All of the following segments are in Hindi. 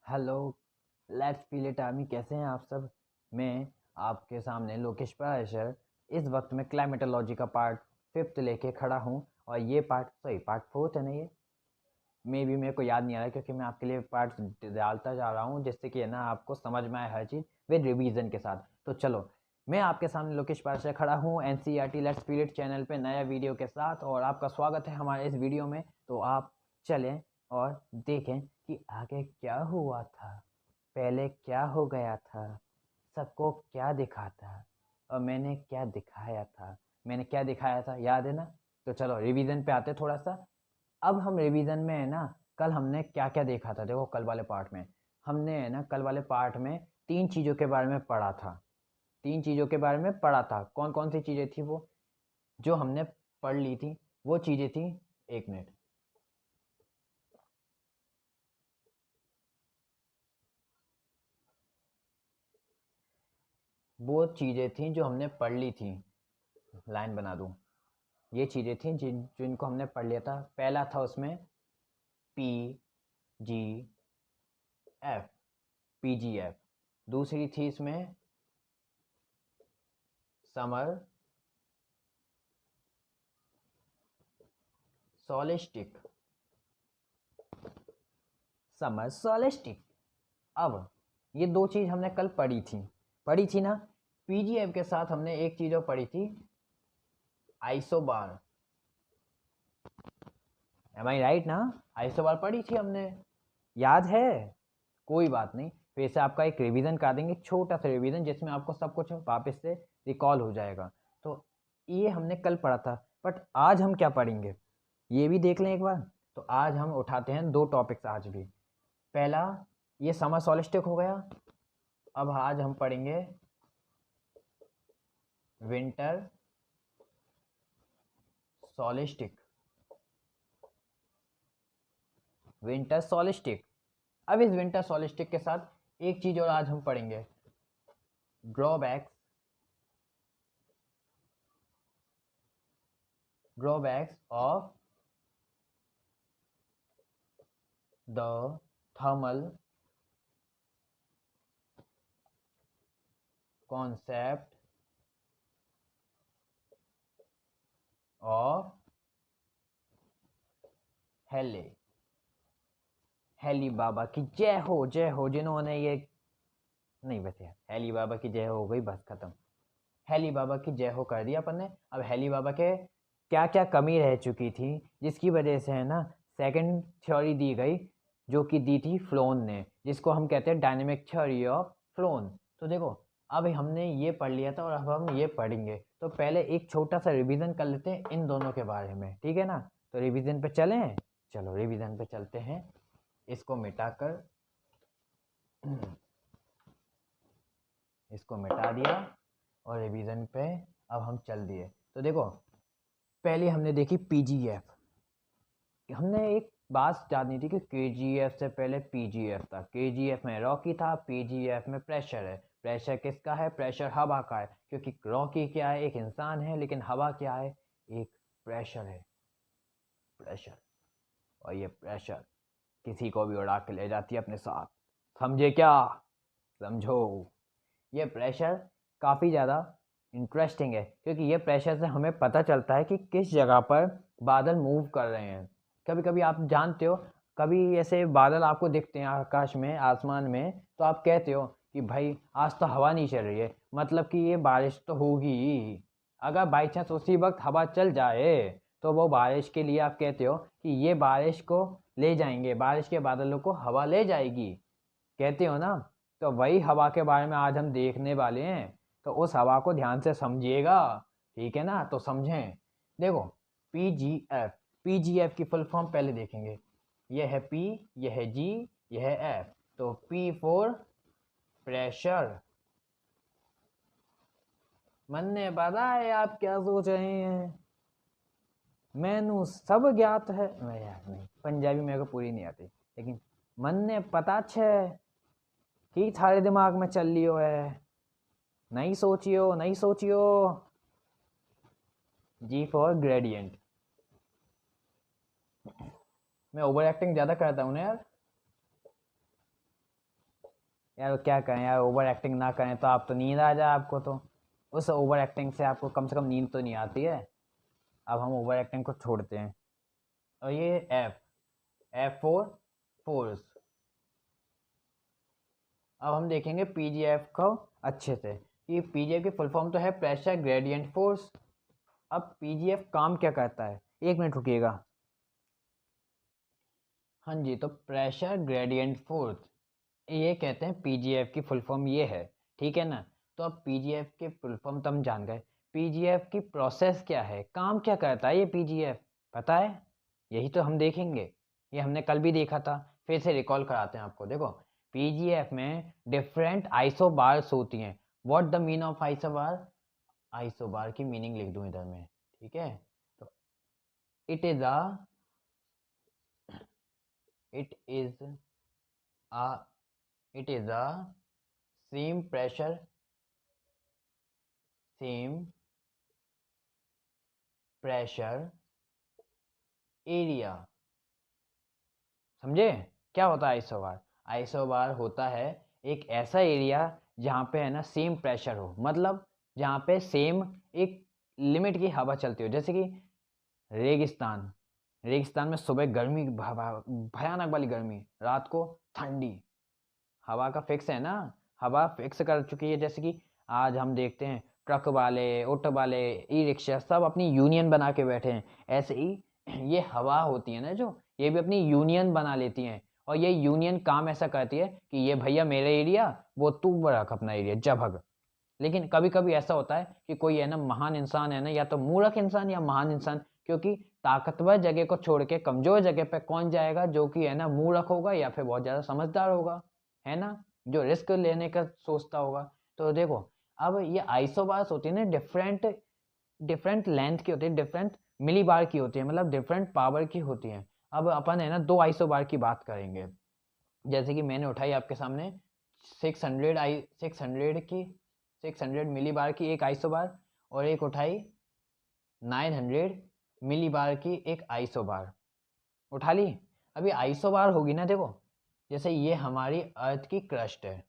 Hello, let's feel it army. कैसे हैं आप सब? मैं आपके सामने लोकेश पाराशर इस वक्त में क्लाइमेटोलॉजी का पार्ट 5th लेके खड़ा हूँ। और ये पार्ट 4th है ना? ये मे भी मेरे को याद नहीं आ रहा है, क्योंकि मैं आपके लिए पार्ट डालता जा रहा हूँ जिससे कि है ना आपको समझ में आए हर चीज़ विद रिवीजन के साथ। तो चलो, मैं आपके सामने लोकेश पाराशर खड़ा हूँ NCERT let's feel it channel पे नया वीडियो के साथ, और आपका स्वागत है हमारे इस वीडियो में। तो आप चलें और देखें कि आगे क्या हुआ था, पहले क्या हो गया था, सबको क्या दिखा था, और मैंने क्या दिखाया था। मैंने क्या दिखाया था याद है ना? तो चलो रिवीजन पे आते थोड़ा सा। अब हम रिवीजन में है ना, कल हमने क्या क्या देखा था। देखो, कल वाले पार्ट में हमने है ना, कल वाले पार्ट में 3 चीज़ों के बारे में पढ़ा था। 3 चीज़ों के बारे में पढ़ा था। कौन कौन सी चीज़ें थी वो जो हमने पढ़ ली थी? वो चीज़ें थी, 1 मिनट। वो चीज़ें थी जो हमने पढ़ ली थी। लाइन बना दूँ। ये चीज़ें थी जिनको हमने पढ़ लिया था। पहला था उसमें P G F, P G F. दूसरी थी इसमें समर सॉलिस्टिक। समर सॉलिस्टिक। अब ये 2 चीज़ हमने कल पढ़ी थी ना? पीजीएफ के साथ हमने एक चीज़ और पढ़ी थी, आइसोबार। एम आई राइट ना? आइसोबार पढ़ी थी हमने, याद है? कोई बात नहीं, फिर से आपका एक रिवीजन कर देंगे, छोटा सा रिवीजन जिसमें आपको सब कुछ वापस से रिकॉल हो जाएगा। तो ये हमने कल पढ़ा था, बट आज हम क्या पढ़ेंगे ये भी देख लें एक बार। तो आज हम उठाते हैं 2 टॉपिक्स आज भी। पहला, ये समर सॉलिस्टिक हो गया। अब आज हम पढ़ेंगे विंटर सॉलिस्टिक। विंटर सॉलिस्टिक। अब इस विंटर सॉलिस्टिक के साथ एक चीज और आज हम पढ़ेंगे, drawbacks. Drawbacks of the thermal concept of हेले। हेली बाबा की जय हो, जय हो, जिन्होंने ये नहीं, वैसे हेली बाबा की जय हो गई, बस खत्म। हेली बाबा की जय हो कर दिया अपन ने। अब हेली बाबा के क्या क्या कमी रह चुकी थी जिसकी वजह से है ना सेकंड थ्योरी दी गई, जो कि दी थी फ्लोन ने, जिसको हम कहते हैं डायनेमिक थ्योरी ऑफ फ्लोन। तो देखो, अब हमने ये पढ़ लिया था और अब हम ये पढ़ेंगे। तो पहले एक छोटा सा रिवीजन कर लेते हैं इन दोनों के बारे में, ठीक है ना? तो रिवीजन पे चलें। चलो रिवीजन पे चलते हैं। इसको मिटाकर इसको मिटा दिया और रिवीजन पे अब हम चल दिए। तो देखो, पहले हमने देखी पीजीएफ। हमने एक बात जाननी थी कि केजीएफ से पहले पीजीएफ था। केजीएफ में रॉकी था, पीजीएफ में प्रेशर है। प्रेशर किसका है? प्रेशर हवा का है, क्योंकि रॉकी क्या है? एक इंसान है, लेकिन हवा क्या है? एक प्रेशर है। प्रेशर। और ये प्रेशर किसी को भी उड़ा के ले जाती है अपने साथ। समझे क्या? समझो। ये प्रेशर काफ़ी ज़्यादा इंटरेस्टिंग है, क्योंकि ये प्रेशर से हमें पता चलता है कि किस जगह पर बादल मूव कर रहे हैं। कभी कभी आप जानते हो, कभी ऐसे बादल आपको दिखते हैं आकाश में, आसमान में, तो आप कहते हो कि भाई आज तो हवा नहीं चल रही है, मतलब कि ये बारिश तो होगी। अगर बाई चांस उसी वक्त हवा चल जाए तो वो बारिश के लिए आप कहते हो कि ये बारिश को ले जाएंगे, बारिश के बादलों को हवा ले जाएगी, कहते हो ना? तो वही हवा के बारे में आज हम देखने वाले हैं। तो उस हवा को ध्यान से समझिएगा, ठीक है ना? तो समझें। देखो, पीजीएफ। पीजीएफ की फुल फॉर्म पहले देखेंगे। यह है पी, यह है जी, यह है एफ। तो पी फॉर प्रेशर। मन ने पता है आप क्या सोच रहे हैं? मैनू सब ज्ञात है। मैं यार नहीं, पंजाबी मेरे को पूरी नहीं आती, लेकिन मन ने पता छे कि थारे दिमाग में चल लियो है। नहीं सोचियो, नहीं सोचियो। जी फॉर ग्रेडियंट। मैं ओवर एक्टिंग ज़्यादा करता हूँ ना यार। यार क्या करें यार, ओवर एक्टिंग ना करें तो आप तो नींद आ जाए आपको, तो उस ओवर एक्टिंग से आपको कम से कम नींद तो नहीं आती है। अब हम ओवर एक्टिंग को छोड़ते हैं। और ये एफ, एफ फोर, फोर्स। अब हम देखेंगे पीजीएफ को अच्छे से कि पीजीएफ की फुल फॉर्म तो है प्रेशर ग्रेडियंट फोर्स। अब पीजीएफ काम क्या करता है, एक मिनट रुकिएगा। हाँ जी, तो प्रेशर ग्रेडियंट फोर्स ये कहते हैं, पीजीएफ की फुल फॉर्म ये है, ठीक है ना। तो अब पीजीएफ के फुल फॉर्म तो हम जान गए। पीजीएफ की प्रोसेस क्या है, काम क्या करता है ये पीजीएफ, पता है? यही तो हम देखेंगे। ये हमने कल भी देखा था, फिर से रिकॉल कराते हैं आपको। देखो, पीजीएफ में डिफरेंट आइसोबार्स होती हैं। What the mean of isobar? Isobar की मीनिंग लिख दूं इधर में, ठीक है। तो it is a it is a it is a same pressure, same pressure area। समझे? क्या होता है आइसोबार? आइसोबार होता है एक ऐसा एरिया जहाँ पे है ना सेम प्रेशर हो, मतलब जहाँ पे सेम एक लिमिट की हवा चलती हो। जैसे कि रेगिस्तान, रेगिस्तान में सुबह गर्मी, भयानक वाली गर्मी, रात को ठंडी। हवा का फिक्स है ना, हवा फिक्स कर चुकी है। जैसे कि आज हम देखते हैं ट्रक वाले, ऑटो वाले, ई रिक्शा सब अपनी यूनियन बना के बैठे हैं। ऐसे ही ये हवा होती है ना जो, ये भी अपनी यूनियन बना लेती हैं। और ये यूनियन काम ऐसा करती है कि ये भैया मेरे एरिया, वो तू रख अपना एरिया, जा भग। लेकिन कभी कभी ऐसा होता है कि कोई है ना महान इंसान है ना, या तो मूर्ख इंसान या महान इंसान, क्योंकि ताकतवर जगह को छोड़ के कमजोर जगह पे कौन जाएगा, जो कि है ना मूर्ख होगा या फिर बहुत ज़्यादा समझदार होगा, है ना, जो रिस्क लेने का सोचता होगा। तो देखो, अब ये आइसोबार्स होती है ना, डिफरेंट डिफरेंट लेंथ की होती है, डिफरेंट मिली बार की होती है, मतलब डिफरेंट पावर की होती है। अब अपन है ना दो आइसोबार की बात करेंगे। जैसे कि मैंने उठाई आपके सामने 600 मिली बार की एक आइसोबार, और एक उठाई 900 मिली बार की एक आइसोबार, उठा ली। अभी आइसोबार होगी ना, देखो जैसे ये हमारी अर्थ की क्रस्ट है,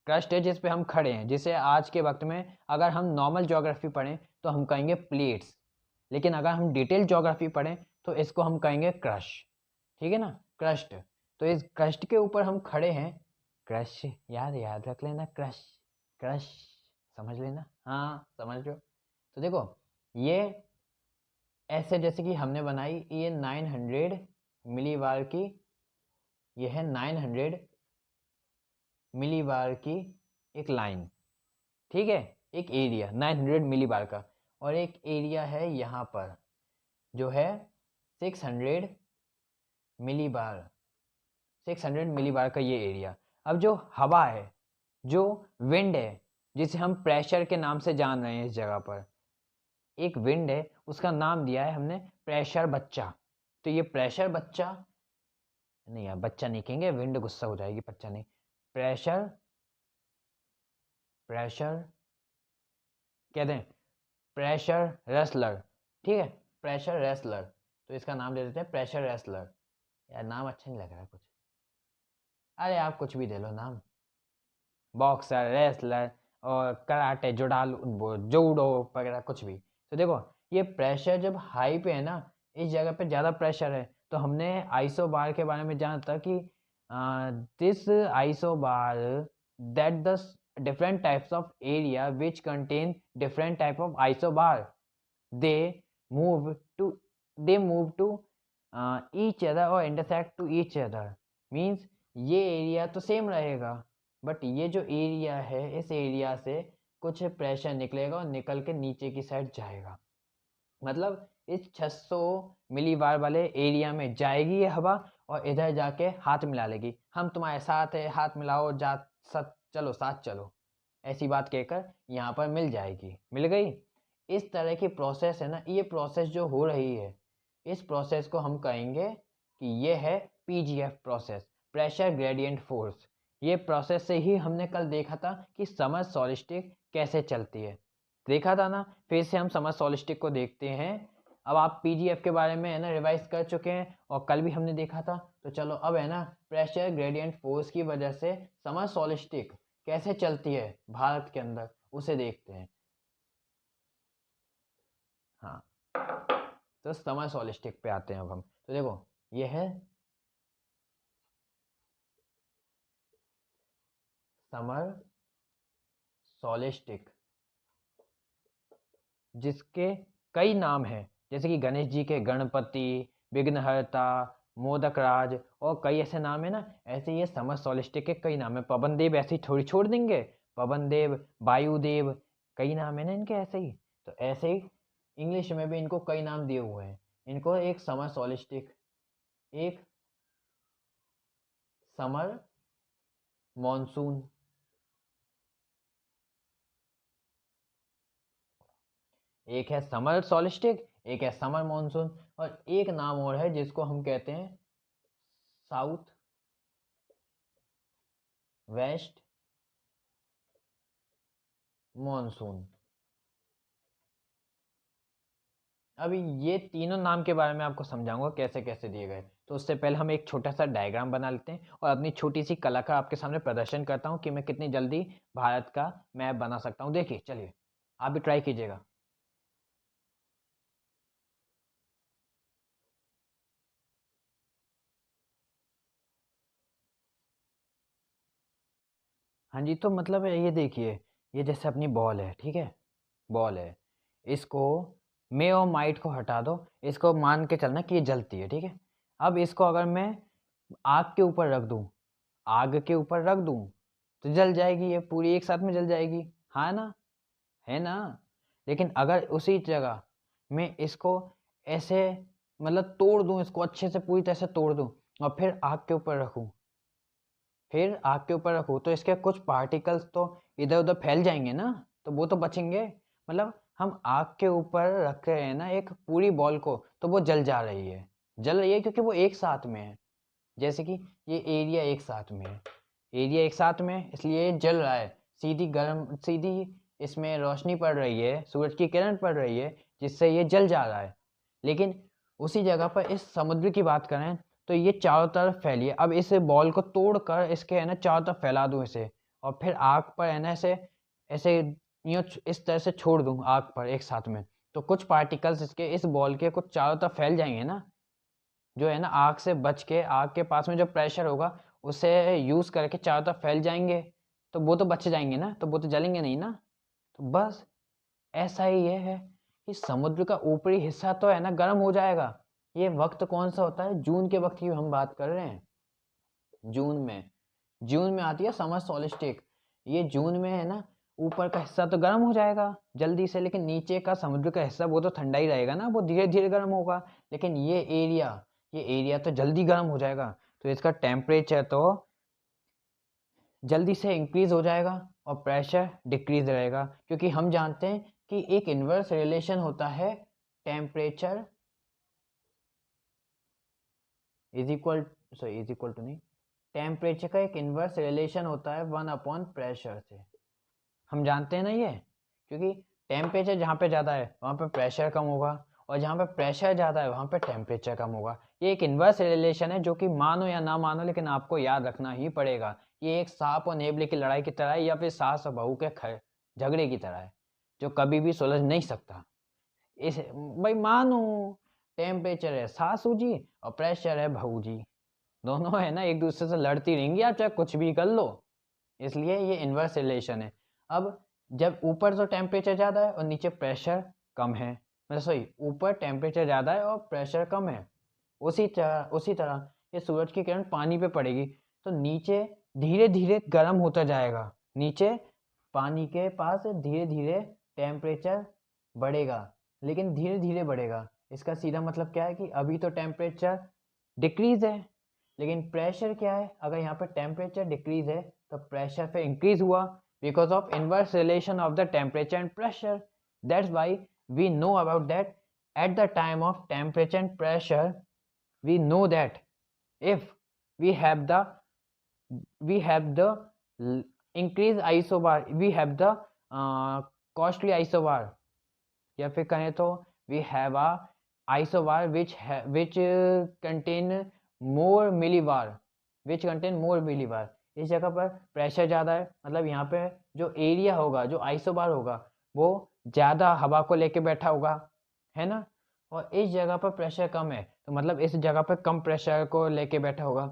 क्रस्ट है जिस पे हम खड़े हैं, जिसे आज के वक्त में अगर हम नॉर्मल ज्योग्राफी पढ़ें तो हम कहेंगे प्लेट्स, लेकिन अगर हम डिटेल ज्योग्राफी पढ़ें तो इसको हम कहेंगे क्रश, ठीक है ना, क्रस्ट। तो इस क्रस्ट के ऊपर हम खड़े हैं। क्रश, याद याद रख लेना, क्रश, क्रश, समझ लेना, हाँ समझ लो। तो देखो, ये ऐसे जैसे कि हमने बनाई ये 900 मिली बार की, ये है 900 मिली बार की एक लाइन, ठीक है, एक एरिया 900 मिली बार का। और एक एरिया है यहाँ पर जो है 600 मिली बार, 600 मिली बार का ये एरिया। अब जो हवा है, जो विंड है, जिसे हम प्रेशर के नाम से जान रहे हैं, इस जगह पर एक विंड है, उसका नाम दिया है हमने प्रेशर बच्चा। तो ये प्रेशर बच्चा, नहीं यार बच्चा नहीं कहेंगे, विंड गुस्सा हो जाएगी, बच्चा नहीं, प्रेशर, प्रेशर कहते हैं, प्रेशर रेसलर, ठीक है, प्रेशर रेसलर। तो इसका नाम दे देते हैं प्रेशर रेसलर। यार नाम अच्छा नहीं लग रहा कुछ, अरे आप कुछ भी दे लो नाम, बॉक्सर, रेसलर और कराटे, जुडालू, जूडो वगैरह कुछ भी। तो देखो, ये प्रेशर जब हाई पे है ना, इस जगह पे ज़्यादा प्रेशर है, तो हमने आइसो बार के बारे में जाना था कि this iso bar that the different types of area which contain different type of isobar, they move to they move to each other or intersect to each other, means ये एरिया तो सेम रहेगा, बट ये जो एरिया है, इस एरिया से कुछ प्रेशर निकलेगा और निकल के नीचे की साइड जाएगा। मतलब इस 600 मिली बार वाले एरिया में जाएगी ये हवा, और इधर जाके हाथ मिला लेगी, हम तुम्हारे साथ है, हाथ मिलाओ, जा साथ चलो, साथ चलो, ऐसी बात कहकर यहाँ पर मिल जाएगी, मिल गई। इस तरह की प्रोसेस है ना, ये प्रोसेस जो हो रही है, इस प्रोसेस को हम कहेंगे कि ये है PGF process, pressure gradient force. ये प्रोसेस से ही हमने कल देखा था कि समर सॉलिस्टिक कैसे चलती है, देखा था ना। फिर से हम समर सॉलिस्टिक को देखते हैं। अब आप पीजीएफ के बारे में है ना रिवाइज कर चुके हैं, और कल भी हमने देखा था, तो चलो अब है ना प्रेशर ग्रेडियंट फोर्स की वजह से समर सॉलिस्टिक कैसे चलती है भारत के अंदर उसे देखते हैं। हाँ, तो समर सॉलिस्टिक पे आते हैं अब हम। तो देखो ये है समर सॉलिस्टिक, जिसके कई नाम हैं, जैसे कि गणेश जी के गणपति, विघ्नहर्ता, मोदक राज और कई ऐसे नाम है ना। ऐसे ये समर सॉलिस्टिक के कई नाम है। पवन देव ऐसे ही थोड़ी छोड़ देंगे, पवन देव, वायुदेव, कई नाम है ना इनके ऐसे ही। तो ऐसे ही इंग्लिश में भी इनको कई नाम दिए हुए हैं। इनको एक समर सॉलिस्टिक, एक समर मॉनसून, एक है समर सॉलिस्टिक, एक है समर मॉनसून, और एक नाम और है जिसको हम कहते हैं साउथ वेस्ट मॉनसून। अभी ये तीनों नाम के बारे में आपको समझाऊंगा कैसे कैसे दिए गए। तो उससे पहले हम एक छोटा सा डायग्राम बना लेते हैं और अपनी छोटी सी कला का आपके सामने प्रदर्शन करता हूँ कि मैं कितनी जल्दी भारत का मैप बना सकता हूँ। देखिए चलिए आप भी ट्राई कीजिएगा। हाँ जी, तो मतलब ये देखिए, ये जैसे अपनी बॉल है, ठीक है, बॉल है, इसको मे और माइट को हटा दो, इसको मान के चलना कि ये जलती है, ठीक है। अब इसको अगर मैं आग के ऊपर रख दूं, आग के ऊपर रख दूं तो जल जाएगी, ये पूरी एक साथ में जल जाएगी, हाँ ना, है ना। लेकिन अगर उसी जगह मैं इसको ऐसे मतलब तोड़ दूं, इसको अच्छे से पूरी तरह से तोड़ दूं और फिर आग के ऊपर रखूं, फिर आग के ऊपर रखूँ तो इसके कुछ पार्टिकल्स तो इधर उधर फैल जाएंगे ना, तो वो तो बचेंगे। मतलब हम आग के ऊपर रख रहे हैं ना एक पूरी बॉल को, तो वो जल जा रही है, जल रही है क्योंकि वो एक साथ में है। जैसे कि ये एरिया एक साथ में है, एरिया एक साथ में है, इसलिए ये जल रहा है। सीधी गर्म सीधी इसमें रोशनी पड़ रही है, सूरज की किरण पड़ रही है, जिससे ये जल जा रहा है। लेकिन उसी जगह पर इस समुद्र की बात करें तो ये चारों तरफ फैली है। अब इस बॉल को तोड़कर इसके है ना चारों तरफ फैला दूं इसे, और फिर आग पर है ना ऐसे ऐसे यूं इस तरह से छोड़ दूं आग पर एक साथ में, तो कुछ पार्टिकल्स इसके इस बॉल के कुछ चारों तरफ फैल जाएंगे ना, जो है ना आग से बच के, आग के पास में जो प्रेशर होगा उसे यूज़ करके चारों तरफ फैल जाएंगे, तो वो तो बच जाएंगे ना, तो वो तो जलेंगे नहीं ना। तो बस ऐसा ही ये है कि समुद्र का ऊपरी हिस्सा तो है ना गर्म हो जाएगा। ये वक्त कौन सा होता है, जून के वक्त की हम बात कर रहे हैं। जून में, जून में आती है समर सॉलिस्टिक। ये जून में है ना ऊपर का हिस्सा तो गर्म हो जाएगा जल्दी से, लेकिन नीचे का समुद्र का हिस्सा वो तो ठंडा ही रहेगा ना, वो धीरे धीरे गर्म होगा। लेकिन ये एरिया तो जल्दी गर्म हो जाएगा, तो इसका टेम्परेचर तो जल्दी से इंक्रीज हो जाएगा और प्रेशर डिक्रीज रहेगा, क्योंकि हम जानते हैं कि एक इन्वर्स रिलेशन होता है टेम्परेचर इज इक्वल टू नहीं, टेम्परेचर का एक इन्वर्स रिलेशन होता है 1/प्रेशर से। हम जानते हैं ना ये, क्योंकि टेम्परेचर जहाँ पे ज़्यादा है वहाँ पे प्रेशर कम होगा, और जहाँ पे प्रेशर ज़्यादा है वहाँ पे टेम्परेचर कम होगा। ये एक इन्वर्स रिलेशन है जो कि मानो या ना मानो लेकिन आपको याद रखना ही पड़ेगा। ये एक सांप और नेवले की लड़ाई की तरह है, या फिर सास और बहू के झगड़े की तरह है, जो कभी भी सुलझ नहीं सकता। इस भाई मानो टेम्परेचर है सासू जी और प्रेशर है बहू जी, दोनों है ना एक दूसरे से लड़ती रहेंगी, आप चाहे कुछ भी कर लो, इसलिए ये इन्वर्स रिलेशन है। अब जब ऊपर तो टेम्परेचर ज़्यादा है और नीचे प्रेशर कम है, मतलब सॉरी ऊपर टेम्परेचर ज़्यादा है और प्रेशर कम है, उसी तरह ये सूरज की किरण पानी पे पड़ेगी तो नीचे धीरे धीरे गर्म होता जाएगा, नीचे पानी के पास धीरे धीरे टेम्परेचर बढ़ेगा, लेकिन धीरे धीरे बढ़ेगा। इसका सीधा मतलब क्या है कि अभी तो टेम्परेचर डिक्रीज है, लेकिन प्रेशर क्या है, अगर यहाँ पे टेम्परेचर डिक्रीज है तो प्रेशर पे इंक्रीज हुआ, because of inverse relation of the temperature and pressure. That's why we know about that at the time of temperature and pressure, we know that if we have the we have the increase isobar, we have the costly isobar, या फिर कहें तो we have a isobar which contain more millibar, which contain more millibar. इस जगह पर प्रेशर ज़्यादा है, मतलब यहाँ पे जो एरिया होगा, जो आइसोबार होगा, वो ज़्यादा हवा को लेके बैठा होगा, है ना। और इस जगह पर प्रेशर कम है, तो मतलब इस जगह पर कम प्रेशर को लेके बैठा होगा।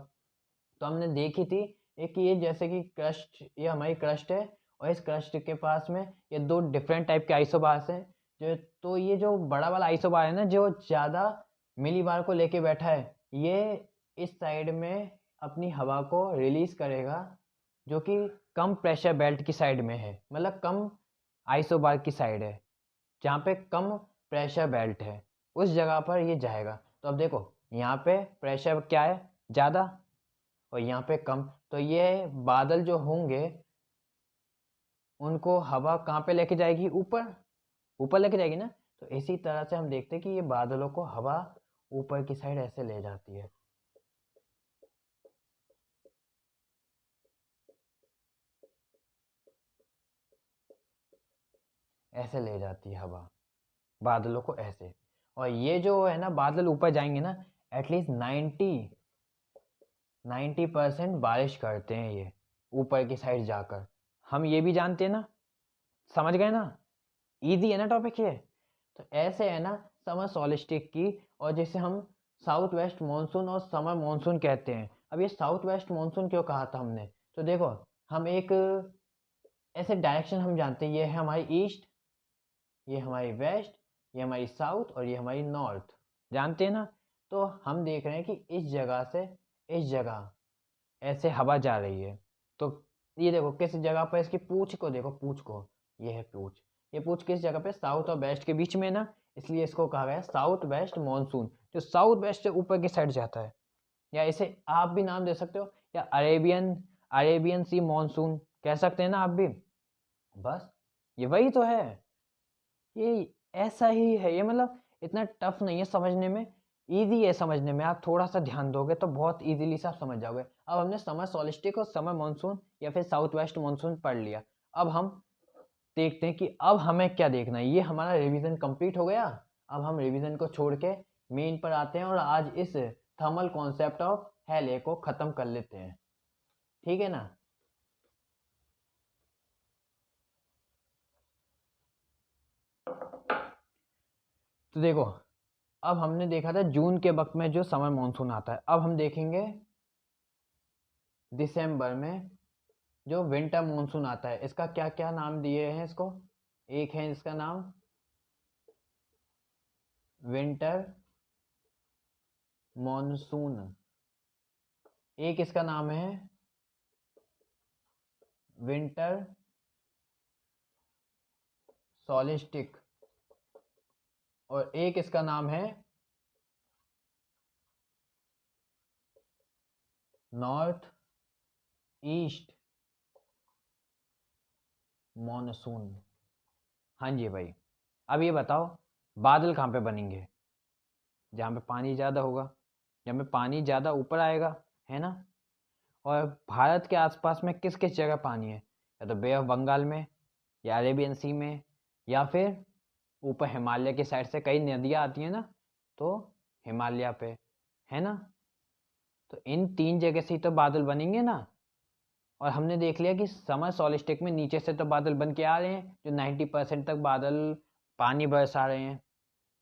तो हमने देखी थी एक, ये जैसे कि क्रस्ट, ये हमारी क्रस्ट है, और इस क्रस्ट के पास में ये दो डिफरेंट टाइप के आइसोबार्स हैं। जो तो ये जो बड़ा वाला आइसोबार है ना, जो ज़्यादा मिलीबार को लेके बैठा है, ये इस साइड में अपनी हवा को रिलीज करेगा, जो कि कम प्रेशर बेल्ट की साइड में है, मतलब कम आइसोबार की साइड है, जहाँ पे कम प्रेशर बेल्ट है, उस जगह पर ये जाएगा। तो अब देखो यहाँ पे प्रेशर क्या है, ज़्यादा, और यहाँ पे कम, तो ये बादल जो होंगे उनको हवा कहाँ पे लेके जाएगी, ऊपर, ऊपर लेके जाएगी ना। तो इसी तरह से हम देखते हैं कि ये बादलों को हवा ऊपर की साइड ऐसे ले जाती है, ऐसे ले जाती है हवा बादलों को ऐसे। और ये जो है ना, बादल ऊपर जाएंगे ना, एटलीस्ट 90% बारिश करते हैं ये ऊपर की साइड जाकर। हम ये भी जानते हैं ना, समझ गए ना, इजी है ना टॉपिक ये। तो ऐसे है ना समर सॉलिस्टिक की, और जिसे हम साउथ वेस्ट मानसून और समर मानसून कहते हैं। अब ये साउथ वेस्ट मानसून क्यों कहा था हमने, तो देखो हम एक ऐसे डायरेक्शन हम जानते हैं, ये है हमारी ईस्ट, ये हमारी वेस्ट, ये हमारी साउथ, और ये हमारी नॉर्थ, जानते हैं ना। तो हम देख रहे हैं कि इस जगह से इस जगह ऐसे हवा जा रही है। तो ये देखो किस जगह पर, इसकी पूंछ को देखो, पूंछ को, ये है पूंछ, ये पूंछ किस जगह पे, साउथ और वेस्ट के बीच में ना, इसलिए इसको कहा गया साउथ वेस्ट मानसून, जो साउथ वेस्ट से ऊपर की साइड जाता है। या इसे आप भी नाम दे सकते हो, या अरेबियन अरेबियन सी मानसून कह सकते हैं ना आप भी। बस ये वही तो है, ये ऐसा ही है, ये मतलब इतना टफ नहीं है समझने में, इजी है समझने में। आप थोड़ा सा ध्यान दोगे तो बहुत इजीली से आप समझ जाओगे। अब हमने समर सॉलिस्टिक और समर मानसून या फिर साउथ वेस्ट मानसून पढ़ लिया। अब हम देखते हैं कि अब हमें क्या देखना है। ये हमारा रिवीजन कंप्लीट हो गया। अब हम रिवीजन को छोड़ के मेन पर आते हैं, और आज इस थर्मल कॉन्सेप्ट ऑफ हेले को ख़त्म कर लेते हैं, ठीक है ना। तो देखो, अब हमने देखा था जून के वक्त में जो समर मानसून आता है, अब हम देखेंगे दिसंबर में जो विंटर मानसून आता है। इसका क्या क्या नाम दिए हैं इसको, एक है इसका नाम विंटर मानसून, एक इसका नाम है विंटर सॉलिस्टिक, और एक इसका नाम है नॉर्थ ईस्ट मानसून। हाँ जी भाई, अब ये बताओ बादल कहाँ पे बनेंगे, जहाँ पे पानी ज़्यादा होगा, जहाँ पे पानी ज़्यादा ऊपर आएगा, है ना। और भारत के आसपास में किस किस जगह पानी है, या तो बे ऑफ बंगाल में, या अरेबियन सी में, या फिर ऊपर हिमालय की साइड से कई नदियाँ आती हैं ना, तो हिमालय पे, है ना। तो इन तीन जगह से ही तो बादल बनेंगे ना। और हमने देख लिया कि समर सॉलिस्टिक में नीचे से तो बादल बन के आ रहे हैं, जो 90% तक बादल पानी बरसा रहे हैं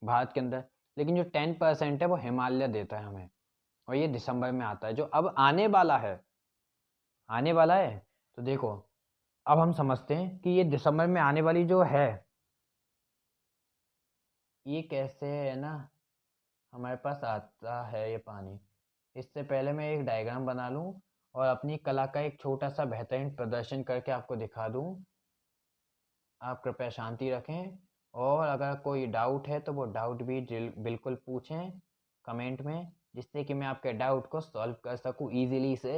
भारत के अंदर, लेकिन जो 10% है वो हिमालय देता है हमें, और ये दिसंबर में आता है, जो अब आने वाला है, आने वाला है। तो देखो अब हम समझते हैं कि ये दिसंबर में आने वाली जो है, ये कैसे है ना हमारे पास आता है ये पानी। इससे पहले मैं एक डायग्राम बना लूँ और अपनी कला का एक छोटा सा बेहतरीन प्रदर्शन करके आपको दिखा दूँ। आप कृपया शांति रखें, और अगर कोई डाउट है तो वो डाउट भी बिल्कुल पूछें कमेंट में, जिससे कि मैं आपके डाउट को सॉल्व कर सकूँ ईजीली से।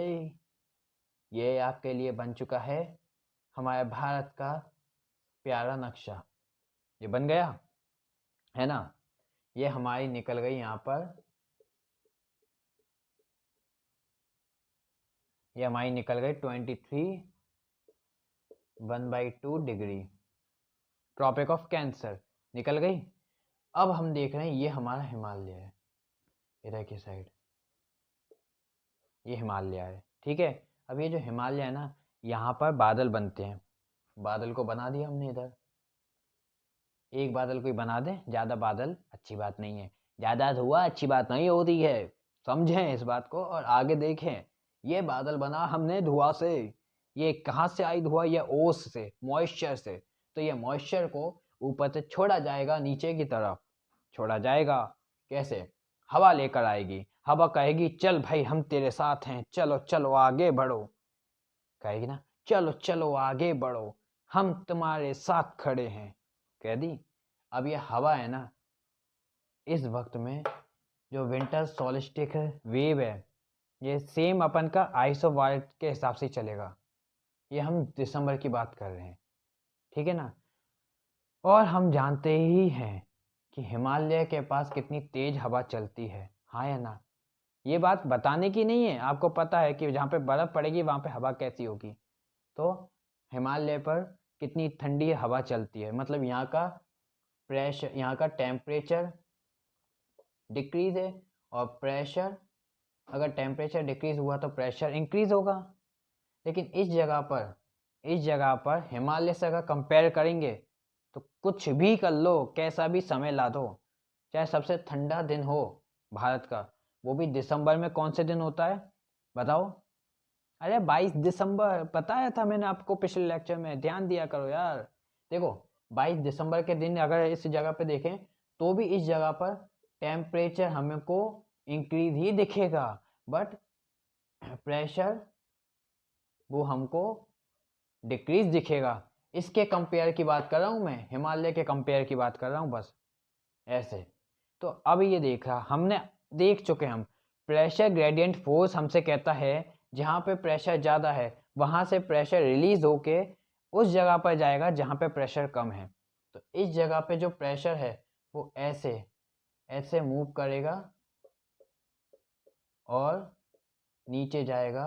ये आपके लिए बन चुका है हमारे भारत का प्यारा नक्शा, ये बन गया है ना। ये हमारी निकल गई यहाँ पर, ये हमारी निकल गई 23 1/2 डिग्री, ट्रॉपिक ऑफ कैंसर निकल गई। अब हम देख रहे हैं ये हमारा हिमालय है, इधर की साइड, ये हिमालय है, ठीक है। अब ये जो हिमालय है ना, यहाँ पर बादल बनते हैं। बादल को बना दिया हमने इधर, एक बादल कोई बना दे, ज़्यादा बादल अच्छी बात नहीं है, ज़्यादा धुआं अच्छी बात नहीं होती है, समझें इस बात को। और आगे देखें, ये बादल बना हमने धुआं से। ये कहाँ से आई धुआं? ये ओस से, मॉइस्चर से। तो ये मॉइस्चर को ऊपर से छोड़ा जाएगा, नीचे की तरफ छोड़ा जाएगा। कैसे? हवा लेकर आएगी, हवा कहेगी चल भाई हम तेरे साथ हैं, चलो चलो आगे बढ़ो। कहेगी ना, चलो चलो आगे बढ़ो, हम तुम्हारे साथ खड़े हैं, कह दी। अब ये हवा है ना, इस वक्त में जो विंटर सोलिस्टिक वेव है, ये सेम अपन का आइसो वार्ड के हिसाब से चलेगा। ये हम दिसंबर की बात कर रहे हैं, ठीक है ना। और हम जानते ही हैं कि हिमालय के पास कितनी तेज हवा चलती है, हाँ या ना। ये बात बताने की नहीं है, आपको पता है कि जहाँ पे बर्फ़ पड़ेगी वहाँ पे हवा कैसी होगी। तो हिमालय पर कितनी ठंडी हवा चलती है, मतलब यहाँ का प्रेशर, यहाँ का टेम्परेचर डिक्रीज़ है, और प्रेशर, अगर टेम्परेचर डिक्रीज़ हुआ तो प्रेशर इंक्रीज़ होगा। लेकिन इस जगह पर हिमालय से अगर कंपेयर करेंगे तो कुछ भी कर लो, कैसा भी समय ला दो, चाहे सबसे ठंडा दिन हो भारत का, वो भी दिसंबर में कौन से दिन होता है बताओ? अरे 22 दिसंबर, बताया था मैंने आपको पिछले लेक्चर में, ध्यान दिया करो यार। देखो 22 दिसंबर के दिन अगर इस जगह पे देखें तो भी इस जगह पर टेम्परेचर हमको इंक्रीज ही दिखेगा, बट प्रेशर वो हमको डिक्रीज दिखेगा। इसके कंपेयर की बात कर रहा हूँ मैं, हिमालय के कंपेयर की बात कर रहा हूँ बस, ऐसे। तो अब ये देखा हमने, देख चुके हम, प्रेशर ग्रेडियंट फोर्स हमसे कहता है जहाँ पे प्रेशर ज़्यादा है वहाँ से प्रेशर रिलीज होके उस जगह पर जाएगा जहाँ पे प्रेशर कम है। तो इस जगह पे जो प्रेशर है वो ऐसे ऐसे मूव करेगा और नीचे जाएगा,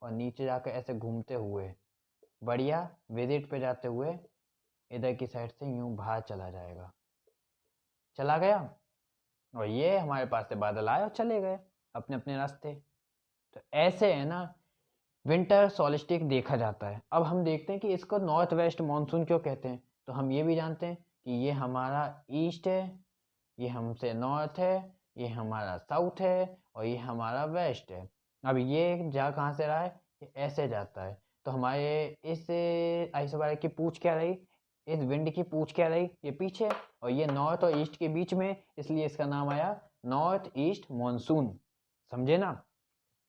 और नीचे जाकर ऐसे घूमते हुए बढ़िया विजिट पे जाते हुए इधर की साइड से यूं बाहर चला जाएगा, चला गया। और ये हमारे पास से बादल आए और चले गए अपने अपने रास्ते। तो ऐसे है ना विंटर सोलिस्टिक देखा जाता है। अब हम देखते हैं कि इसको नॉर्थ वेस्ट मानसून क्यों कहते हैं। तो हम ये भी जानते हैं कि ये हमारा ईस्ट है, ये हमसे नॉर्थ है, ये हमारा साउथ है, और ये हमारा वेस्ट है। अब ये जा कहाँ से रहा है? ये ऐसे जाता है। तो हमारे इस आइसोबार की पूंछ क्या रही? इस विंड की पूंछ क्या रही? ये पीछे, और ये नॉर्थ और ईस्ट के बीच में, इसलिए इसका नाम आया नॉर्थ ईस्ट मानसून। समझे ना?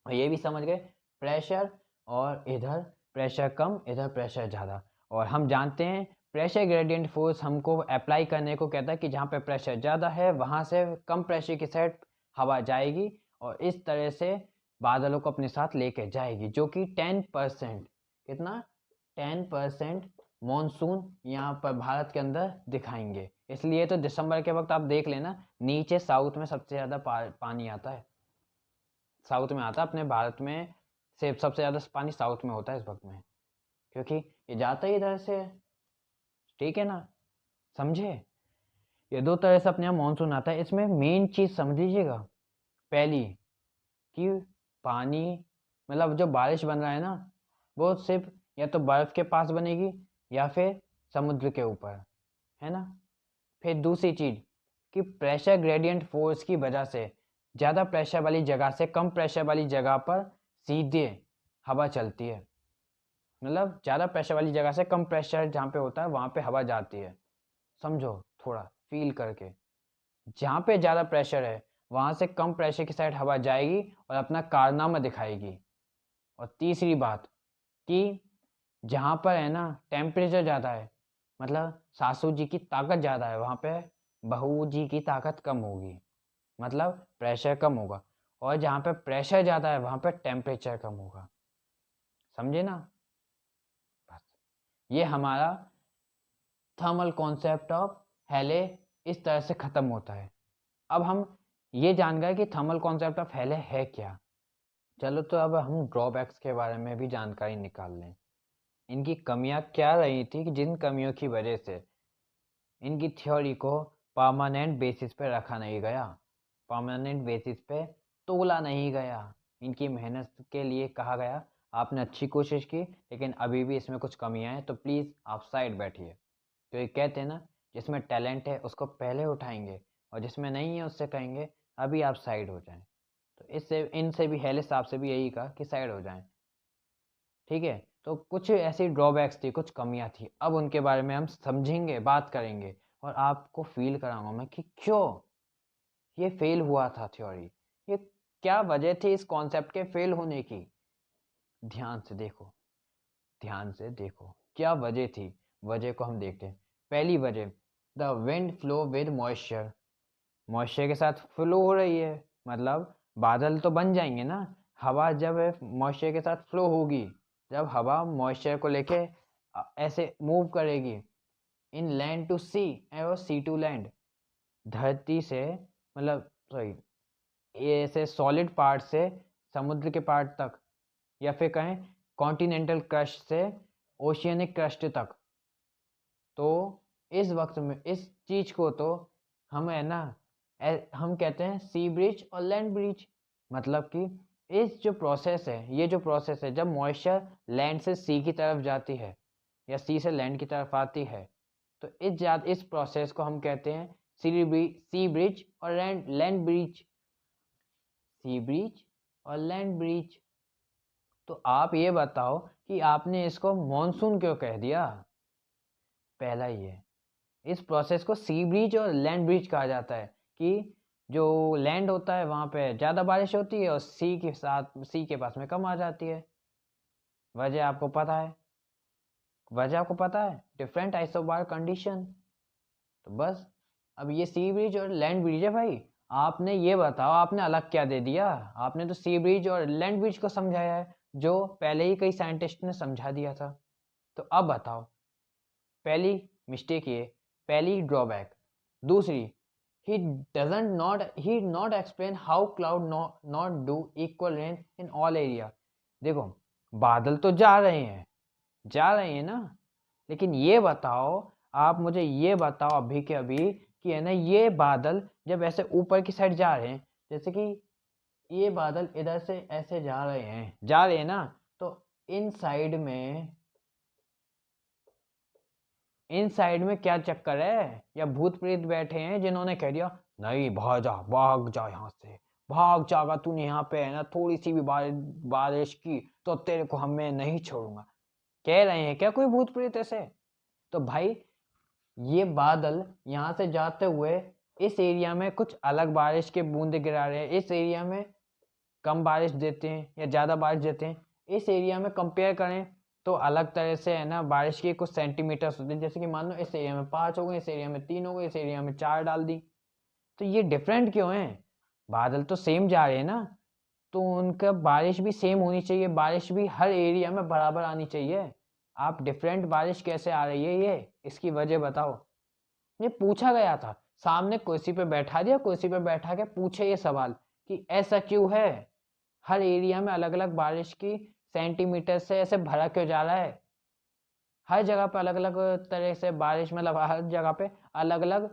और ये भी समझ गए प्रेशर, और इधर प्रेशर कम, इधर प्रेशर ज़्यादा। और हम जानते हैं प्रेशर ग्रेडियंट फोर्स हमको अप्लाई करने को कहता है कि जहाँ पे प्रेशर ज़्यादा है वहाँ से कम प्रेशर की साइड हवा जाएगी, और इस तरह से बादलों को अपने साथ लेके जाएगी, जो कि 10%, कितना, 10% मॉनसून यहाँ पर भारत के अंदर दिखाएंगे। इसलिए तो दिसंबर के वक्त आप देख लेना, नीचे साउथ में सबसे ज़्यादा पानी आता है, साउथ में आता है अपने भारत में से सबसे ज़्यादा पानी साउथ में होता है इस वक्त में, क्योंकि ये जाता ही इधर से है, ठीक है ना, समझे। ये दो तरह से अपने यहाँ मानसून आता है। इसमें मेन चीज़ समझ लीजिएगा, पहली कि पानी, मतलब जो बारिश बन रहा है ना वो सिर्फ या तो बर्फ़ के पास बनेगी या फिर समुद्र के ऊपर, है ना। फिर दूसरी चीज़ कि प्रेशर ग्रेडियंट फोर्स की वजह से ज़्यादा प्रेशर वाली जगह से कम प्रेशर वाली जगह पर सीधे हवा चलती है, मतलब ज़्यादा प्रेशर वाली जगह से कम प्रेशर जहाँ पे होता है वहाँ पे हवा जाती है। समझो थोड़ा फील करके, जहाँ पे ज़्यादा प्रेशर है वहाँ से कम प्रेशर की साइड हवा जाएगी और अपना कारनामा दिखाएगी। और तीसरी बात कि जहाँ पर है ना टेम्परेचर ज़्यादा है, मतलब सासू जी की ताकत ज़्यादा है, वहाँ पे बहू जी की ताकत कम होगी, मतलब प्रेशर कम होगा। और जहाँ पे प्रेशर ज़्यादा है वहाँ पे टेम्परेचर कम होगा, समझे ना। बस ये हमारा थर्मल कॉन्सेप्ट ऑफ हेले इस तरह से ख़त्म होता है। अब हम ये जान गए कि थर्मल कॉन्सेप्ट ऑफ हेले है क्या। चलो तो अब हम ड्रॉबैक्स के बारे में भी जानकारी निकाल लें। इनकी कमियां क्या रही थी कि जिन कमियों की वजह से इनकी थ्योरी को परमानेंट बेसिस पे रखा नहीं गया, परमानेंट बेसिस पे तोला नहीं गया। इनकी मेहनत के लिए कहा गया आपने अच्छी कोशिश की, लेकिन अभी भी इसमें कुछ कमियां हैं, तो प्लीज़ आप साइड बैठिए। तो ये कहते हैं ना, जिसमें टैलेंट है उसको पहले उठाएंगे, और जिसमें नहीं है उससे कहेंगे अभी आप साइड हो जाएं। तो इससे इनसे भी हेले साहब से भी यही कहा कि साइड हो जाएं। ठीक है, तो कुछ ऐसी ड्रॉबैक्स थी, कुछ कमियां थी, अब उनके बारे में हम समझेंगे, बात करेंगे, और आपको फील कराऊंगा मैं कि क्यों ये फेल हुआ था थ्योरी, ये क्या वजह थी इस कॉन्सेप्ट के फेल होने की। ध्यान से देखो, ध्यान से देखो क्या वजह थी। वजह को हम देखते हैं। पहली वजह, the wind flow with moisture. Moisture के साथ फ्लो हो रही है, मतलब बादल तो बन जाएंगे ना। हवा जब मॉइस्चर के साथ फ्लो होगी, जब हवा मॉइस्चर को लेके ऐसे मूव करेगी इन लैंड टू सी और सी टू लैंड, धरती से मतलब सॉरी ऐसे सॉलिड पार्ट से समुद्र के पार्ट तक, या फिर कहें कॉन्टिनेंटल क्रस्ट से ओशियनिक क्रस्ट तक। तो इस वक्त में इस चीज को तो हम है ना हम कहते हैं सी ब्रिज और लैंड ब्रिज। मतलब कि इस जो प्रोसेस है, ये जो प्रोसेस है, जब मॉइस्चर लैंड से सी की तरफ जाती है या सी से लैंड की तरफ आती है, तो इस प्रोसेस को हम कहते हैं सी ब्रिज और लैंड ब्रिज। सी ब्रिज और लैंड ब्रिज। तो आप ये बताओ कि आपने इसको मॉनसून क्यों कह दिया। पहला ये, इस प्रोसेस को सी ब्रीज और लैंड ब्रीज कहा जाता है कि जो लैंड होता है वहाँ पे ज़्यादा बारिश होती है और सी के पास में कम आ जाती है। वजह आपको पता है, वजह आपको पता है, डिफरेंट आइसोबार कंडीशन। तो बस, अब ये सी ब्रिज और लैंड ब्रिज है भाई। आपने ये बताओ, आपने अलग क्या दे दिया। आपने तो सी ब्रिज और लैंड ब्रिज को समझाया है, जो पहले ही कई साइंटिस्ट ने समझा दिया था। तो अब बताओ, पहली मिस्टेक ये, पहली ड्रॉबैक। दूसरी, he not explain how cloud not do equal rain in all area। देखो, बादल तो जा रहे हैं ना, लेकिन ये बताओ, आप मुझे ये बताओ अभी के अभी कि है ना, ये बादल जब ऐसे ऊपर की साइड जा रहे हैं, जैसे कि ये बादल इधर से ऐसे जा रहे हैं ना, तो इन साइड में क्या चक्कर है, या भूत प्रेत बैठे हैं जिन्होंने कह दिया नहीं भाग जा यहाँ से, भाग जागा तूने यहाँ पे है ना थोड़ी सी भी बारिश की तो तेरे को मैं नहीं छोड़ूंगा। कह रहे हैं क्या कोई भूत प्रेत ऐसे। तो भाई, ये बादल यहाँ से जाते हुए इस एरिया में कुछ अलग बारिश के बूंदे गिरा रहे हैं, इस एरिया में कम बारिश देते हैं या ज़्यादा बारिश देते हैं। इस एरिया में कंपेयर करें तो अलग तरह से है ना, बारिश के कुछ सेंटीमीटर्स होते हैं, जैसे कि मान लो इस एरिया में 5 हो गए, इस एरिया में 3 हो गए, इस एरिया में 4 डाल दी। तो ये डिफरेंट क्यों है। बादल तो सेम जा रहे हैं ना, तो उनका बारिश भी सेम होनी चाहिए, बारिश भी हर एरिया में बराबर आनी चाहिए। आप डिफरेंट बारिश कैसे आ रही है, ये इसकी वजह बताओ। ये पूछा गया था, सामने कुर्सी पे बैठा दिया, कुर्सी पे बैठा के पूछे ये सवाल कि ऐसा क्यों है, हर एरिया में अलग अलग बारिश की सेंटीमीटर से ऐसे भरा क्यों जा रहा है, हर जगह पे अलग अलग तरह से बारिश, मतलब हर जगह पे अलग अलग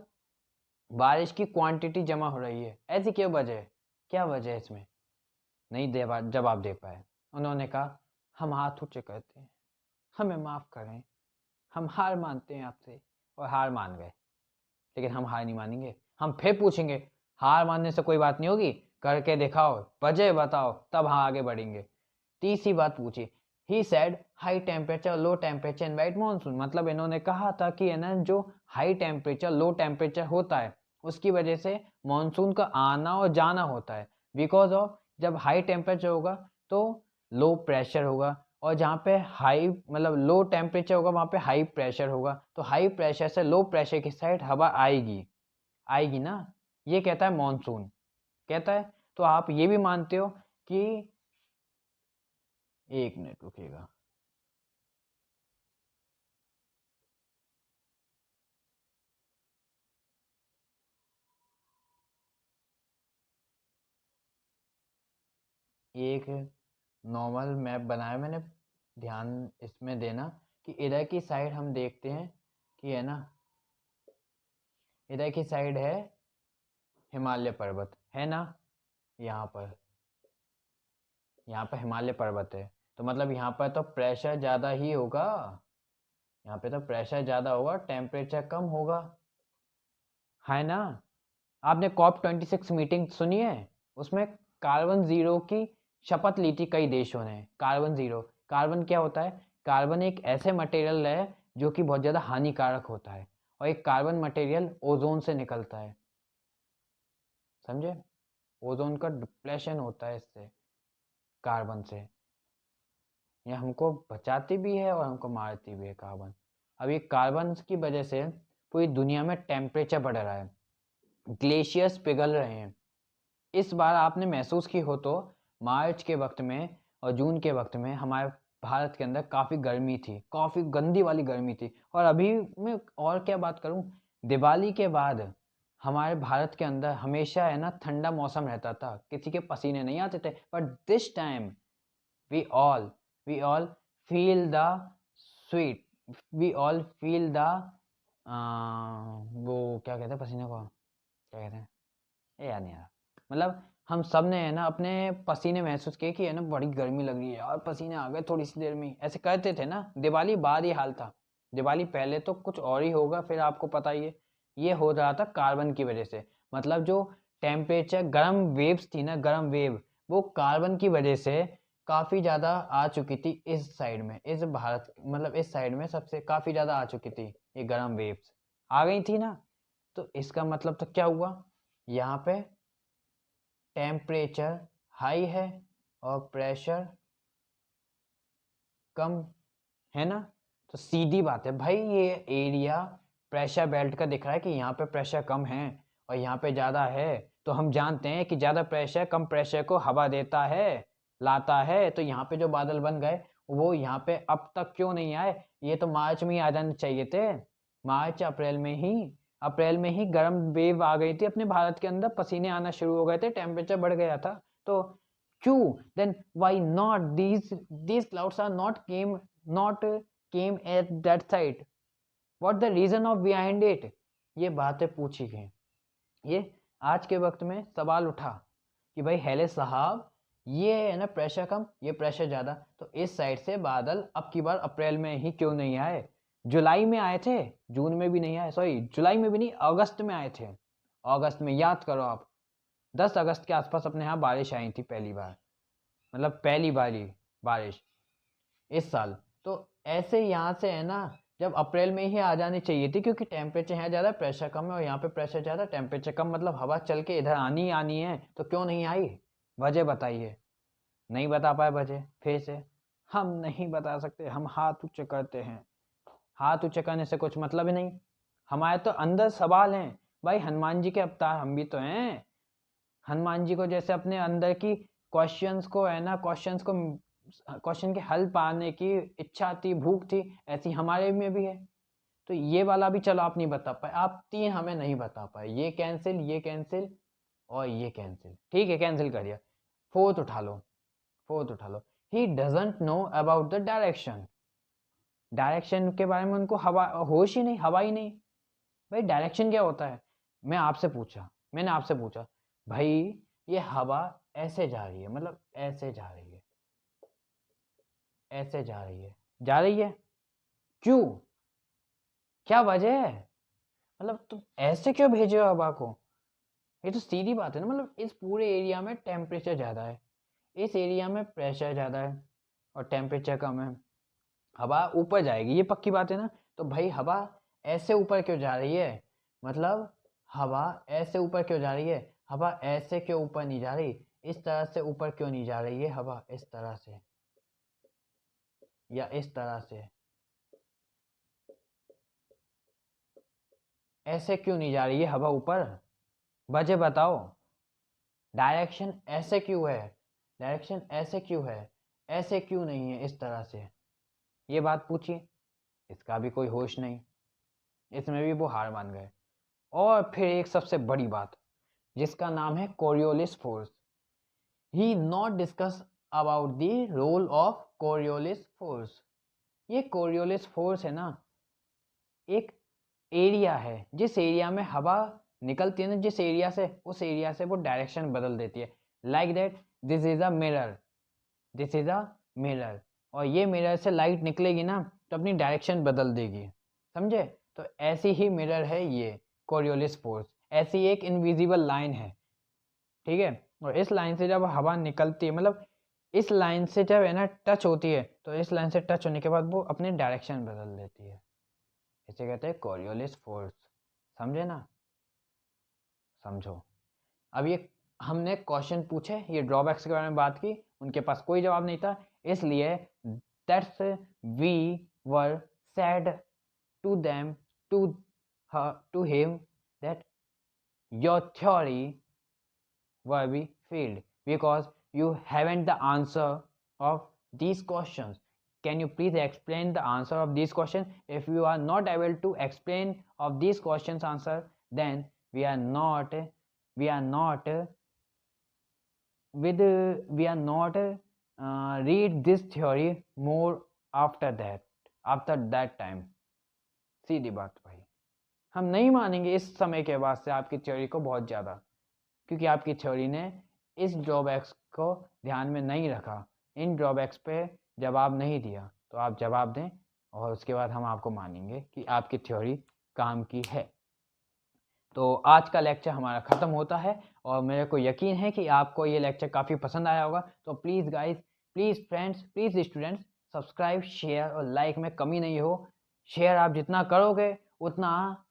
बारिश की क्वांटिटी जमा हो रही है, ऐसी क्यों वजह है, क्या वजह है इसमें। नहीं दे जवाब दे पाए। उन्होंने कहा हम हाथ ऊंचे करते हैं, हमें माफ़ करें, हम हार मानते हैं आपसे, और हार मान गए। लेकिन हम हार नहीं मानेंगे, हम फिर पूछेंगे, हार मानने से कोई बात नहीं होगी, करके दिखाओ, वजह बताओ, तब हाँ आगे बढ़ेंगे। तीसरी बात पूछी, he said high temperature low temperature invite monsoon. मतलब इन्होंने कहा था कि है ना, जो हाई टेम्परेचर लो टेम्परेचर होता है उसकी वजह से मानसून का आना और जाना होता है। बिकॉज ऑफ जब हाई टेम्परेचर होगा तो लो प्रेशर होगा, और जहाँ पे हाई मतलब लो टेम्परेचर होगा वहाँ पे हाई प्रेशर होगा, तो हाई प्रेशर से लो प्रेशर की साइड हवा आएगी, आएगी ना। ये कहता है मॉनसून, कहता है। तो आप ये भी मानते हो कि, एक मिनट रुकिएगा, एक नॉर्मल मैप बनाया मैंने, ध्यान इसमें देना कि इधर की साइड हम देखते हैं कि है ना, इधर की साइड है हिमालय पर्वत, है ना, यहाँ पर यहाँ पे हिमालय पर्वत है, तो मतलब यहाँ पर तो प्रेशर ज़्यादा ही होगा, यहाँ पे तो प्रेशर ज़्यादा होगा, टेम्परेचर कम होगा, है ना। आपने COP26 मीटिंग सुनी है? उसमें कार्बन ज़ीरो की शपथ ली थी कई देशों ने। कार्बन ज़ीरो, कार्बन क्या होता है? कार्बन एक ऐसे मटेरियल है जो कि बहुत ज़्यादा हानिकारक होता है, और एक कार्बन मटेरियल ओजोन से निकलता है, समझे? ओजोन का डिप्लेशन होता है इससे, कार्बन से। ये हमको बचाती भी है और हमको मारती भी है कार्बन। अब ये कार्बन की वजह से पूरी दुनिया में टेम्परेचर बढ़ रहा है, ग्लेशियर्स पिघल रहे हैं। इस बार आपने महसूस की हो तो मार्च के वक्त में और जून के वक्त में हमारे भारत के अंदर काफ़ी गर्मी थी, काफ़ी गंदी वाली गर्मी थी। और अभी मैं और क्या बात करूं, दिवाली के बाद हमारे भारत के अंदर हमेशा है ना ठंडा मौसम रहता था, किसी के पसीने नहीं आते थे। But this time we all we all feel the sweat, we all feel the वो क्या कहते हैं पसीने को, क्या कहते हैं, ये याद नहीं आ रहा। मतलब हम सब ने है ना अपने पसीने महसूस किए कि है ना बड़ी गर्मी लग रही है यार, पसीने आ गए थोड़ी सी देर में, ऐसे कहते थे ना। दिवाली बाद ये हाल था, दिवाली पहले तो कुछ और ही होगा, फिर आपको पता ही है। ये हो रहा था कार्बन की वजह से, मतलब जो टेम्परेचर गर्म वेव्स थी ना, गर्म वेव, वो कार्बन की वजह से काफ़ी ज़्यादा आ चुकी थी इस साइड में, इस भारत मतलब इस साइड में सबसे काफ़ी ज़्यादा आ चुकी थी, ये गर्म वेव्स आ गई थी ना। तो इसका मतलब तो क्या हुआ, यहाँ पे टेम्परेचर हाई है और प्रेशर कम, है ना। तो सीधी बात है भाई, ये एरिया प्रेशर बेल्ट का दिख रहा है कि यहाँ पे प्रेशर कम है और यहाँ पे ज़्यादा है। तो हम जानते हैं कि ज़्यादा प्रेशर कम प्रेशर को हवा देता है, लाता है। तो यहाँ पे जो बादल बन गए वो यहाँ पे अब तक क्यों नहीं आए? ये तो मार्च में ही आ जाने चाहिए थे, मार्च अप्रैल में ही। अप्रैल में ही गर्म वेव आ गई थी अपने भारत के अंदर, पसीने आना शुरू हो गए थे, टेम्परेचर बढ़ गया था। तो क्यों then why not these clouds are not came at that side, what the reason of behind it? ये बातें पूछी गई। ये आज के वक्त में सवाल उठा कि भाई हेले साहब, ये है ना प्रेशर कम, ये प्रेशर ज़्यादा, तो इस साइड से बादल अब की बार अप्रैल में ही क्यों नहीं आए? जुलाई में आए थे, जून में भी नहीं आए, सॉरी जुलाई में भी नहीं, अगस्त में आए थे। अगस्त में याद करो आप, 10 अगस्त के आसपास अपने यहाँ बारिश आई थी पहली बार, मतलब पहली बारी बारिश इस साल। तो ऐसे यहाँ से है ना, जब अप्रैल में ही आ जानी चाहिए थी, क्योंकि टेम्परेचर यहाँ ज़्यादा प्रेशर कम है और यहाँ पे प्रेशर ज़्यादा टेम्परेचर कम, मतलब हवा चल के इधर आनी ही आनी है। तो क्यों नहीं आई? वजह बताइए। नहीं बता पाए वजह, फिर से हम नहीं बता सकते, हम हाथ ऊँचे करते हैं। हाथ ऊँचे करने से कुछ मतलब ही नहीं, हमारे तो अंदर सवाल हैं भाई। हनुमान जी के अवतार हम भी तो हैं। हनुमान जी को जैसे अपने अंदर की क्वेश्चंस को है ना, क्वेश्चन के हल पाने की इच्छा थी, भूख थी, ऐसी हमारे में भी है। तो ये वाला भी चलो आप नहीं बता पाए, आप 3 हमें नहीं बता पाए, ये कैंसिल, ये कैंसिल और ये कैंसिल, ठीक है कैंसिल करिए। फोर्थ उठा लो, फोर्थ उठा लो। He doesn't know about the direction, direction के बारे में उनको हवा होश ही नहीं, हवा ही नहीं। भाई डायरेक्शन क्या होता है? मैंने आपसे पूछा भाई, ये हवा ऐसे जा रही है, मतलब ऐसे जा रही है, ऐसे जा रही है, जा रही है, क्यों? क्या वजह है? मतलब तुम ऐसे क्यों भेजे हो हवा को? ये तो सीधी बात है ना, मतलब इस पूरे एरिया में टेम्परेचर ज़्यादा है, इस एरिया में प्रेशर ज़्यादा है और टेम्परेचर कम है, हवा ऊपर जाएगी, ये पक्की बात है ना। तो भाई हवा ऐसे ऊपर क्यों जा रही है? मतलब हवा ऐसे ऊपर क्यों जा रही है? हवा ऐसे क्यों ऊपर नहीं जा रही? इस तरह से ऊपर क्यों नहीं जा रही है हवा? इस तरह से या इस तरह से, ऐसे क्यों नहीं जा रही है हवा ऊपर? वजह बताओ। डायरेक्शन ऐसे क्यों है? डायरेक्शन ऐसे क्यों है? ऐसे क्यों नहीं है इस तरह से? ये बात पूछिए। इसका भी कोई होश नहीं, इसमें भी वो हार मान गए। और फिर एक सबसे बड़ी बात जिसका नाम है Coriolis force, he not discuss about the role of Coriolis force. ये कोरियोलिस फोर्स है ना, एक एरिया है, जिस एरिया में हवा निकलती है ना, जिस एरिया से, उस एरिया से वो डायरेक्शन बदल देती है। Like that this is a mirror, this is a mirror, और ये मिरर से लाइट निकलेगी ना तो अपनी डायरेक्शन बदल देगी, समझे। तो ऐसी ही मिरर है ये कोरियोलिस फोर्स, ऐसी एक इनविजिबल लाइन है, ठीक है। और इस लाइन से जब हवा निकलती है, मतलब इस लाइन से जब है ना टच होती है, तो इस लाइन से टच होने के बाद वो अपनी डायरेक्शन बदल देती है, इसे कहते हैं कोरियोलिस फोर्स, समझे ना, समझो। अब ये हमने क्वेश्चन पूछे, ये ड्रॉबैक्स के बारे में बात की, उनके पास कोई जवाब नहीं था, इसलिए that's we were said to them to him that your theory will be failed because you haven't the answer of these questions. Can you please explain the answer of these questions? If you are not able to explain of these questions answer, then we are not read this theory more after that time. सीधी बात भाई, हम नहीं मानेंगे इस समय के बाद से आपकी थ्योरी को बहुत ज़्यादा, क्योंकि आपकी थ्योरी ने इस ड्रॉबैक्स को ध्यान में नहीं रखा, इन ड्रॉबैक्स पे जवाब नहीं दिया। तो आप जवाब दें और उसके बाद हम आपको मानेंगे कि आपकी थ्योरी काम की है। तो आज का लेक्चर हमारा ख़त्म होता है, और मेरे को यकीन है कि आपको ये लेक्चर काफ़ी पसंद आया होगा। तो please guys, please friends, please students, subscribe, share और लाइक में कमी नहीं हो। शेयर आप जितना करोगे उतना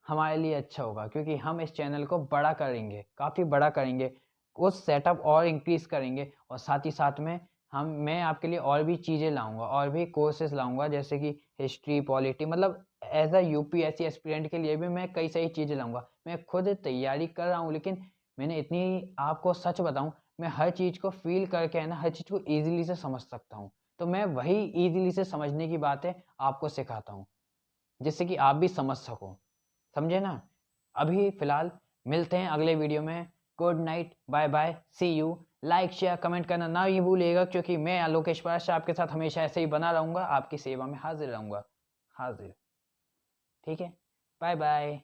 हमारे लिए अच्छा होगा, क्योंकि हम इस चैनल को बड़ा करेंगे, काफ़ी बड़ा करेंगे, उस सेटअप और इंक्रीज़ करेंगे, और साथ ही साथ में मैं आपके लिए और भी चीज़ें लाऊंगा, और भी कोर्सेज लाऊंगा, जैसे कि हिस्ट्री, पॉलिटी, मतलब एज अ यूपीएससी एस्पिरेंट के लिए भी मैं कई सारी चीज़ें लाऊंगा। मैं खुद तैयारी कर रहा हूँ, लेकिन मैंने इतनी आपको सच बताऊँ, मैं हर चीज़ को फील करके है ना, हर चीज़ को ईजिली से समझ सकता हूँ। तो मैं वही ईजिली से समझने की बातें आपको सिखाता हूँ, जिससे कि आप भी समझ सको, समझे ना। अभी फ़िलहाल मिलते हैं अगले वीडियो में। Good night, bye bye, see you. Like, share, comment करना ना ही भूलिएगा, क्योंकि मैं लोकेश पाराश आपके साथ हमेशा ऐसे ही बना रहूँगा, आपकी सेवा में हाजिर रहूँगा, हाजिर, ठीक है। Bye bye.